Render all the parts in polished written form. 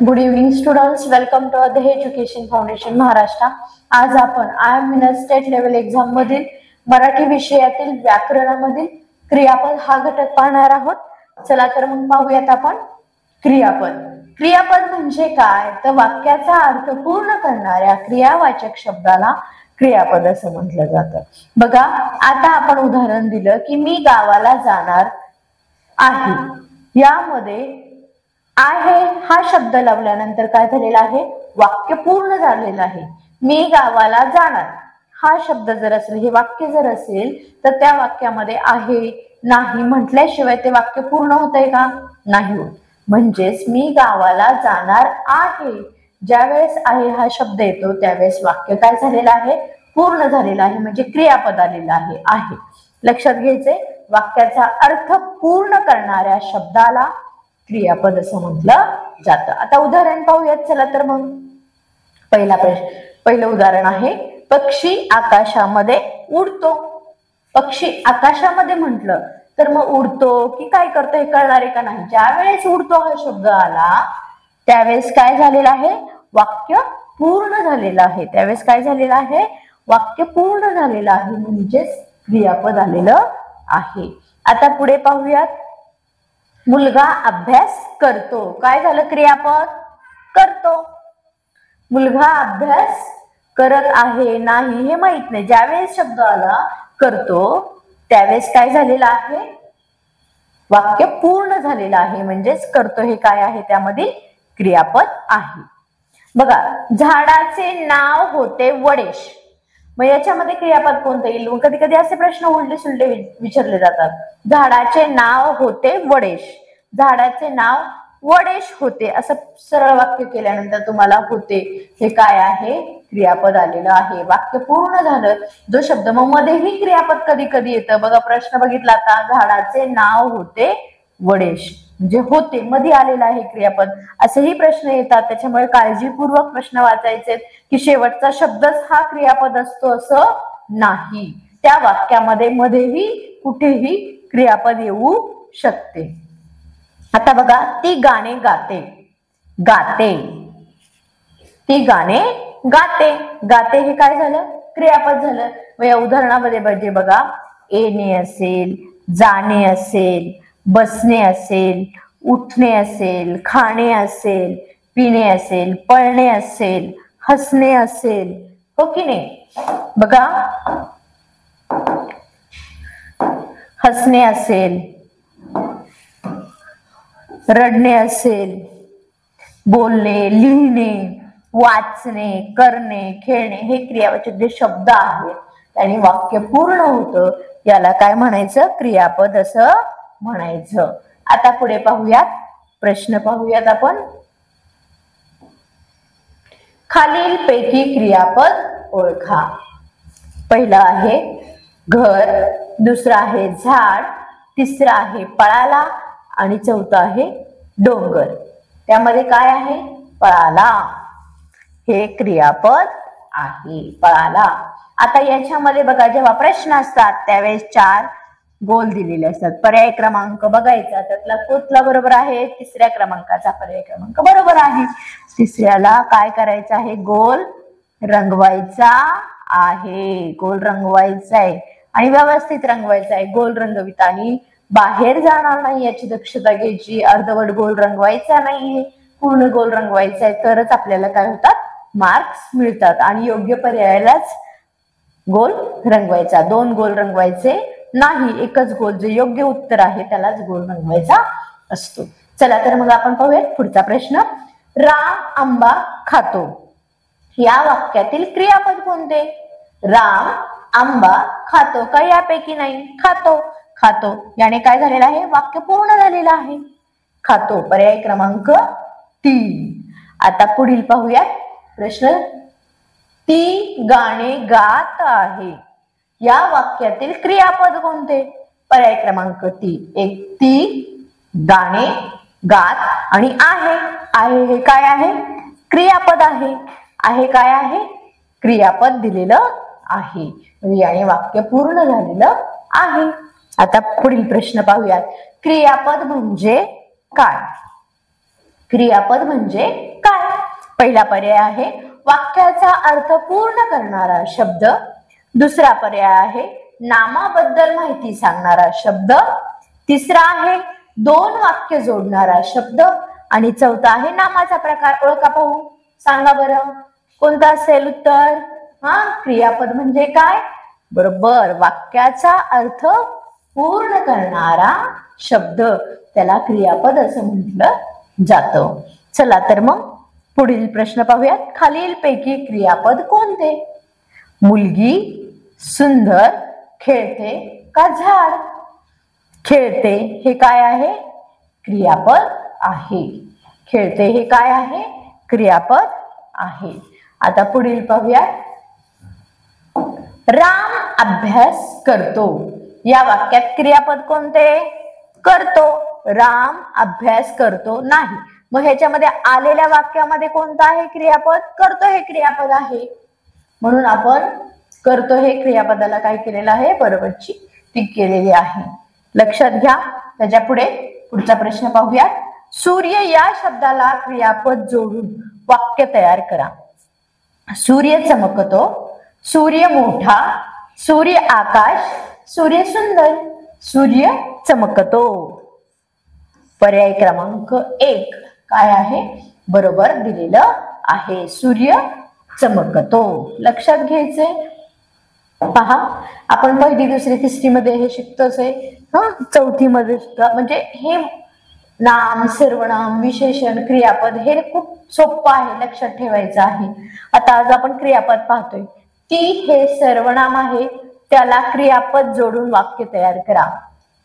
Good evening students, welcome to the education foundation Maharashtra. आज आपण IIM state level exam मधील मराठी विषयातील व्याकरणामधील क्रियापद हा घटक पाहणार आहोत। चला तर मग पाहूयात आपण क्रियापद। क्रियापद म्हणजे काय तर वाक्याचा अर्थ पूर्ण करणाऱ्या क्रियावाचक शब्दाला क्रियापद असं म्हटलं जातं। बघा, आता आपण उदाहरण दिलं की मी गावाला जाणार आहे, यामध्ये आहे हा शब्द लावल्यानंतर काय झालेला आहे, वाक्य पूर्ण झालेलं आहे। मी गावाला जाणार हा शब्द जर असेल, हे वाक्य जर असेल तर त्या वाक्यामध्ये आहे नाही म्हटल्याशिवाय ते वाक्य पूर्ण होतंय का? नाही होत। म्हणजेच मी गावाला जाणार आहे, ज्यावेळेस आहे हा शब्द येतो त्यावेळेस वाक्य काय झालेलं आहे, पूर्ण झालेलं आहे, म्हणजे क्रियापद आलेलं आहे। लक्षात घ्यायचे, वाक्याचा अर्थ पूर्ण करणाऱ्या शब्दाला क्रियापद असं म्हटलं जातं। आता उदाहरण पाहूयात। चला तर मग पहिलं उदाहरण आहे, पक्षी आकाशामध्ये उडतो। पक्षी आकाशामध्ये म्हटलं तर मग उडतो की काय करतो हे कळणार आहे का नाही? ज्या वेळेस उडतो हा शब्द आला त्यावेळेस काय झालेलं आहे, वाक्य पूर्ण झालेलं आहे। त्यावेळेस काय झालेलं आहे, वाक्य पूर्ण झालेलं आहे, म्हणजेच क्रियापद आलेलं आहे। आता पुढे पाहूयात, मुलगा अभ्यास करतो। काय झालं, क्रियापद करतो। मुलगा अभ्यास करत आहे नाही हे माहित नाही, ज्यावेळेस शब्द आला करतो त्यावेळेस काय झालेलं आहे, वाक्य पूर्ण झालेलं आहे, म्हणजेच करतो हे काय आहे, त्यामध्ये क्रियापद आहे। बघा, झाडाचे नाव होते वडेश, मग याच्यामध्ये क्रियापद कोणतं येईल? कधी कधी असे प्रश्न उलटे सुलटे विचारले जातात। झाडाचे नाव होते वडेश, झाडाचे नाव वडेश होते असं सरळ वाक्य केल्यानंतर तुम्हाला होते हे काय आहे, क्रियापद आलेलं आहे। वाक्य पूर्ण झालं, जो शब्द मग मध्येही क्रियापद कधी कधी येतं। बघा, प्रश्न बघितला आता, झाडाचे नाव होते वडेश, म्हणजे होते मध्ये आलेला आहे क्रियापद। असेही प्रश्न येतात, त्याच्यामुळे काळजीपूर्वक प्रश्न वाचायचे की शेवटचा शब्दच हा क्रियापद असतो असं नाही, त्या वाक्यामध्ये मध्येही कुठेही क्रियापद येऊ शकते। आता बघा, ती गाणे गाते, गाते, ती गाणे गाते, गाते हे काय झालं, क्रियापद झालं। मग या उदाहरणामध्ये म्हणजे बघा, येणे असेल, जाणे असेल, बसणे असेल, उठणे असेल, खाणे असेल, पिणे असेल, पळणे असेल, हसणे असेल, हो की नाही? बघा, हसणे असेल, रडणे असेल, बोलणे, लिहिणे, वाचणे, करणे, खेळणे हे क्रियावाचक जे शब्द आहेत त्याने वाक्य पूर्ण होतं, याला काय म्हणायचं, क्रियापद असं म्हणायचं। आता पुढे पाहूयात, प्रश्न पाहूयात आपण। खालील पैकी क्रियापद ओळखा। पहिला आहे घर, दुसरा आहे झाड, तिसरा आहे पळाला आणि चौथा आहे डोंगर। त्यामध्ये काय आहे, पळाला हे क्रियापद आहे, पळाला। आता याच्यामध्ये बघा, जेव्हा प्रश्न असतात त्यावेळेस 4 गोल दिलेले असतात, पर्याय क्रमांक बघायचा, त्यातला कुठला बरोबर आहे, तिसऱ्या क्रमांकाचा पर्याय क्रमांक बरोबर आहे। तिसऱ्याला काय करायचं आहे, गोल रंगवायचा आहे, गोल रंगवायचा आहे आणि व्यवस्थित रंगवायचा आहे। गोल रंगविताना बाहेर जाणार नाही याची दक्षता घ्यायची, अर्धवट गोल रंगवायचा नाहीये, पूर्ण गोल रंगवायचा आहे, तरच आपल्याला काय होतात, मार्क्स मिळतात। आणि योग्य पर्यायालाच गोल रंगवायचा, 2 गोल रंगवायचे नाही, एकच गोल, जे योग्य उत्तर आहे त्यालाच गोल रंगवायचा असतो। चला तर मग आपण पाहूयात पुढचा प्रश्न। राम आंबा खातो, या वाक्यातील क्रियापद कोणते? राम आंबा खातो, का यापैकी नाही, खातो, खातो याने काय झालेलं आहे, वाक्य पूर्ण झालेलं आहे, खातो, पर्याय क्रमांक 3। आता पुढील पाहूयात प्रश्न, ती गाणे गात आहे, या वाक्यातील क्रियापद कोणते? पर्याय क्रमांक 3, एक ती, गाणे, गात आणि आहे, आहे हे काय आहे, क्रियापद आहे, आहे काय आहे, क्रियापद दिलेलं आहे, म्हणजे याने वाक्य पूर्ण झालेलं आहे। आता पुढील प्रश्न पाहूयात, क्रियापद म्हणजे काय? क्रियापद म्हणजे काय? पहिला पर्याय आहे वाक्याचा अर्थ पूर्ण करणारा शब्द, दुसरा पर्याय आहे नामाबद्दल माहिती सांगणारा शब्द, तिसरा आहे दोन वाक्य जोडणारा शब्द आणि चौथा आहे नामाचा प्रकार. ओळखा पाहू, सांगा बरं कोणतं असेल उत्तर? क्रियापद म्हणजे काय? बरोबर, वाक्याचा अर्थ पूर्ण करणारा शब्द, त्याला क्रियापद असं म्हटलं जातं. चला तर मग पुढील प्रश्न पाहूयात. खालीलपैकी क्रियापद कोणते? मुलगी, सुंदर, खेळते का झाड? खेळते हे काय आहे? क्रियापद आहे. खेळते हे काय आहे? क्रियापद आहे. आता पुढील पाहूयात. राम अभ्यास करतो या वाक्यात क्रियापद कोणते? करतो. राम अभ्यास करतो नाही. मग ह्याच्यामध्ये आलेल्या वाक्यामध्ये कोणतं आहे क्रियापद? करतो हे क्रियापद आहे. म्हणून आपण करतो हे क्रियापदाला काय केलेलं आहे? बरोबरची टीक केलेली आहे. लक्षात घ्या. त्याच्या पुढचा प्रश्न पाहूया. सूर्य या शब्दाला क्रियापद जोडून वाक्य तयार करा. सूर्य चमकतो, सूर्य मोठा, सूर्य आकाश, सूर्य सुंदर, सूर्य चमकतो. पर्याय क्रमांक 1 काय आहे? बरोबर दिलेलं आहे. सूर्य चमकतो. लक्षात घ्यायचे. पहा, आपण पहिली, दुसरी, तिसरी मध्ये हे शिकतोच आहे. चौथी मध्ये सुद्धा. म्हणजे हे नाम, सर्वनाम, विशेषण, क्रियापद हे खूप सोपं आहे, लक्षात ठेवायचं आहे. आता आज आपण क्रियापद पाहतोय. ती हे सर्वनाम आहे, त्याला क्रियापद जोडून वाक्य तयार करा.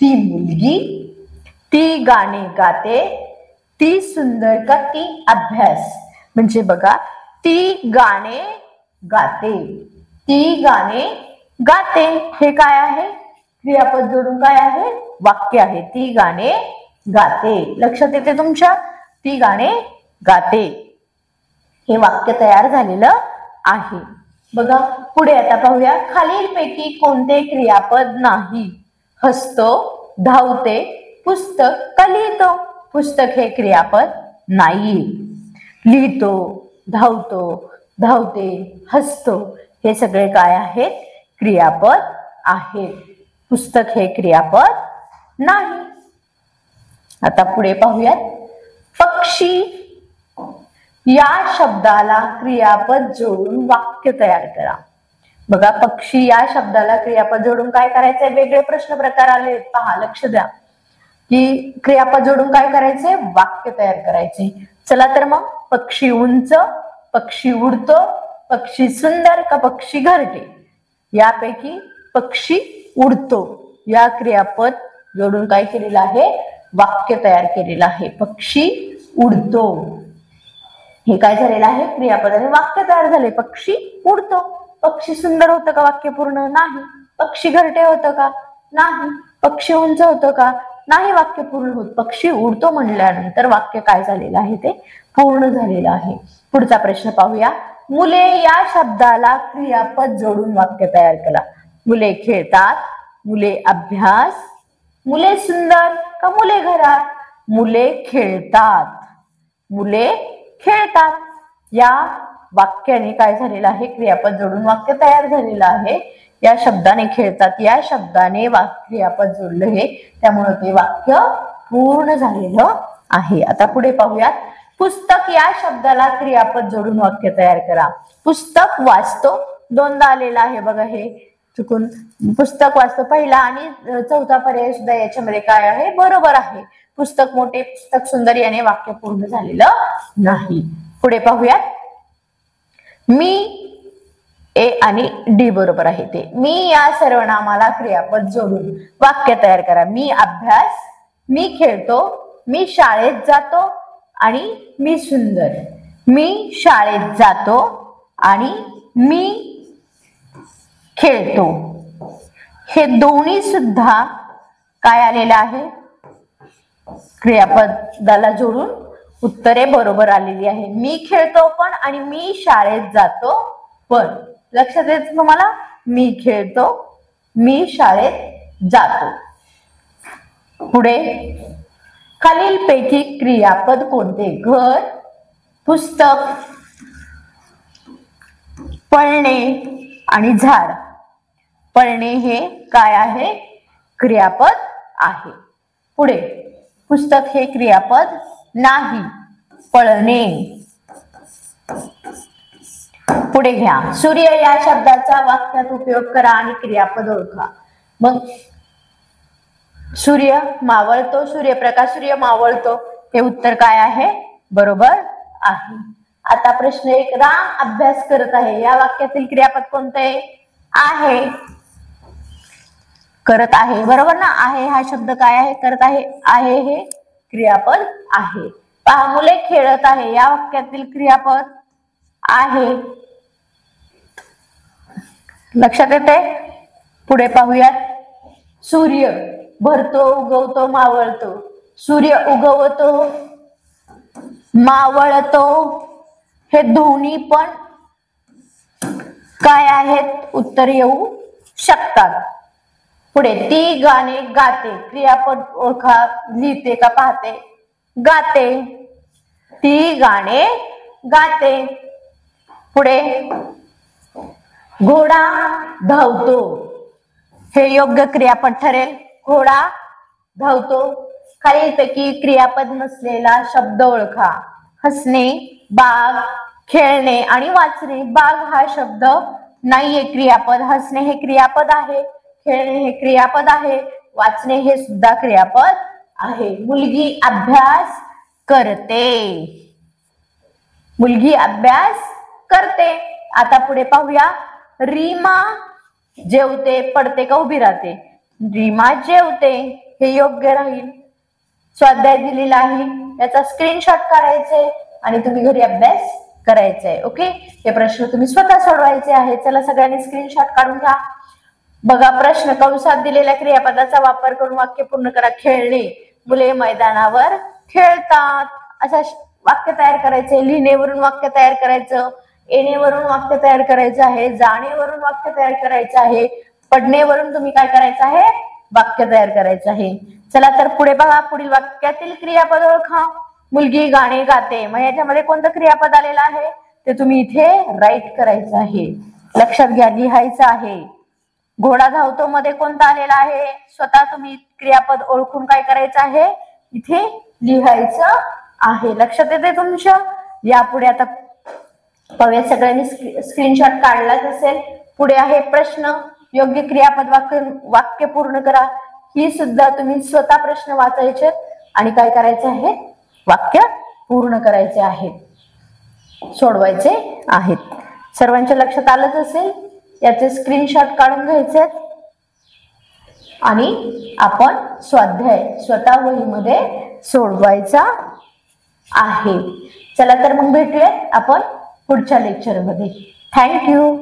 ती मुलगी, ती गाणे गाते, ती सुंदर का ती अभ्यास. म्हणजे बघा, ती गाणे गाते, ती गाणे गाते हे काय आहे? क्रियापद जोडून काय आहे? वाक्य आहे. ती गाणे गाते. लक्षात येते तुमच्या? ती गाणे गाते हे वाक्य तयार झालेलं आहे. बघा पुढे आता पाहूया. खालीलपैकी कोणते क्रियापद नाही? हसतो, धावते, पुस्तक का लिहितो? पुस्तक हे क्रियापद नाही. लिहितो, धावतो, धावते, हसतो हे सगळे काय आहेत? क्रियापद आहेत. पुस्तक हे क्रियापद नाही. आता पुढे पाहूयात. पक्षी या शब्दाला क्रियापद जोडून वाक्य तयार करा. बघा, पक्षी या शब्दाला क्रियापद जोडून काय करायचंय? वेगळे प्रश्न प्रकार आले. पहा, लक्ष द्या की क्रियापद जोडून काय करायचंय? वाक्य तयार करायचे. चला तर मग, पक्षी उंच, पक्षी उडतो, पक्षी सुंदर का पक्षी घरटे? यापैकी पक्षी उडतो या क्रियापद जोडून काय केलेलं आहे? वाक्य तयार केलेलं आहे. पक्षी उडतो हे काय झालेलं आहे? क्रियापदाने वाक्य तयार झाले. पक्षी उडतो. पक्षी सुंदर होतं का? वाक्य पूर्ण नाही. पक्षी घरटे होतं का? नाही. पक्षी उंच होतं का? नाही. वाक्य पूर्ण होत. पक्षी उडतो म्हणल्यानंतर वाक्य काय झालेलं आहे? ते पूर्ण झालेलं आहे. पुढचा प्रश्न पाहूया. मुले या शब्दाला क्रियापद जोडून वाक्य तयार करा. मुले खेळतात, मुले अभ्यास, मुले सुंदर का मुले घरात? मुले खेळतात, मुले खेळतात या वाक्याने काय झालेलं आहे? क्रियापद जोडून वाक्य तयार झालेलं आहे. या शब्दाने खेळतात या शब्दाने क्रियापद जोडलं हे, त्यामुळे ते वाक्य पूर्ण झालेलं आहे. आता पुढे पाहूयात. पुस्तक या शब्दाला क्रियापद जोडून वाक्य तयार करा. पुस्तक वाचतो दोनदा आलेला आहे बघा, हे चुकून. पुस्तक वाचतो पहिला आणि चौथा पर्याय सुद्धा याच्यामध्ये काय आहे? बरोबर आहे. पुस्तक मोठे, पुस्तक सुंदर याने वाक्य पूर्ण झालेलं नाही. पुढे पाहूयात. मी, ए आणि डी बरोबर आहे ते. मी या सर्वनामाला क्रियापद जोडून वाक्य तयार करा. मी अभ्यास, मी खेळतो, मी शाळेत जातो आणि मी सुंदर. मी शाळेत जातो आणि मी खेळतो हे दोन्ही सुद्धा काय आलेलं आहे? क्रियापदाला जोडून उत्तरे बरोबर आलेली आहे. मी खेळतो पण आणि मी शाळेत जातो पण. लक्षात येतं तुम्हाला? मी खेळतो, मी शाळेत जातो. पुढे खालीलपैकी क्रियापद कोणते? घर, पुस्तक, पळणे आणि झाड. पळणे हे काय आहे? क्रियापद आहे. पुढे पुस्तक हे क्रियापद नाही. पळणे. पुढे घ्या. सूर्य या शब्दाचा वाक्यात उपयोग करा आणि क्रियापद ओळखा. मग सूर्य मावळतो, सूर्यप्रकाश, सूर्य मावळतो, हे उत्तर काय आहे? बरोबर आहे. आता प्रश्न 1, राम अभ्यास करत आहे या वाक्यातील क्रियापद कोणते आहे? करत आहे. बरोबर ना? आहे हा शब्द काय आहे? करत आहे. आहे हे क्रियापद आहे. पहा, मुले खेळत आहे या वाक्यातील क्रियापद आहे. लक्षात येते? पुढे पाहूयात. सूर्य भरतो, उगवतो, मावळतो. सूर्य उगवतो, मावळतो, हे दोन्ही पण काय आहेत? उत्तर येऊ शकतात. पुढे ती गाणे गाते. क्रियापद ओळखा. लिहिते का पाहते? गाते. ती गाणे गाते. पुढे घोडा धावतो, हे योग्य क्रियापद ठरेल. घोडा धावतो. खालीलपैकी क्रियापद नसलेला शब्द ओळखा. हसणे, बाग, खेळणे आणि वाचणे. बाग हा शब्द नाहीये क्रियापद. हसणे हे क्रियापद आहे. खेळणे हे क्रियापद आहे. वाचणे हे सुद्धा क्रियापद आहे. मुलगी अभ्यास करते. मुलगी अभ्यास करते. आता पुढे पाहूया. रीमा जेवते, पडते का उभी राहते? रीमा जेवते, हे योग्य राहील. स्वाध्याय दिलेला आहे, याचा स्क्रीनशॉट काढायचे आणि तुम्ही घरी अभ्यास करायचे. ओके, हे प्रश्न तुम्ही स्वतः सोडवायचे आहे. चला सगळ्यांनी स्क्रीनशॉट काढून घ्या. बघा प्रश्न. कंसात दिलेल्या क्रियापदाचा वापर करून वाक्य पूर्ण करा. खेळणे. मुले मैदानावर खेळतात. अशा वाक्य तयार करायचे. लिहिणेवरून वाक्य तयार करायचं. येणेवरून वाक्य तयार करायचं आहे. जाणेवरून वाक्य तयार करायचं आहे. पडणेवरून तुम्ही काय करायचं आहे? वाक्य तयार करायचं आहे. चला तर पुढे बघा. पुढील वाक्यातील क्रियापद ओळखा. मुलगी गाणे गाते. मग याच्यामध्ये कोणतं क्रियापद आलेलं आहे ते तुम्ही इथे राईट करायचं आहे. लक्षात घ्या, लिहायचं आहे. घोडा धावतो मध्ये कोणता आलेला आहे? स्वतः तुम्ही क्रियापद ओळखून काय करायचं आहे? इथे लिहायचं आहे. लक्षात येते तुमच्या? यापुढे आता पाहूया. सगळ्यांनी स्क्रीनशॉट काढलाच असेल. पुढे आहे प्रश्न. योग्य क्रियापद वाक्य पूर्ण करा. ही सुद्धा तुम्ही स्वतः प्रश्न वाचायचे आणि काय करायचे आहे? वाक्य पूर्ण करायचे आहे, सोडवायचे आहेत. सर्वांच्या लक्षात आलंच असेल. याचे स्क्रीनशॉट काढून घ्यायचे आणि आपण स्वाध्याय स्वतः वहीमध्ये सोडवायचा आहे. चला तर मग भेटूयात आपण पुढच्या लेक्चरमध्ये. थँक्यू.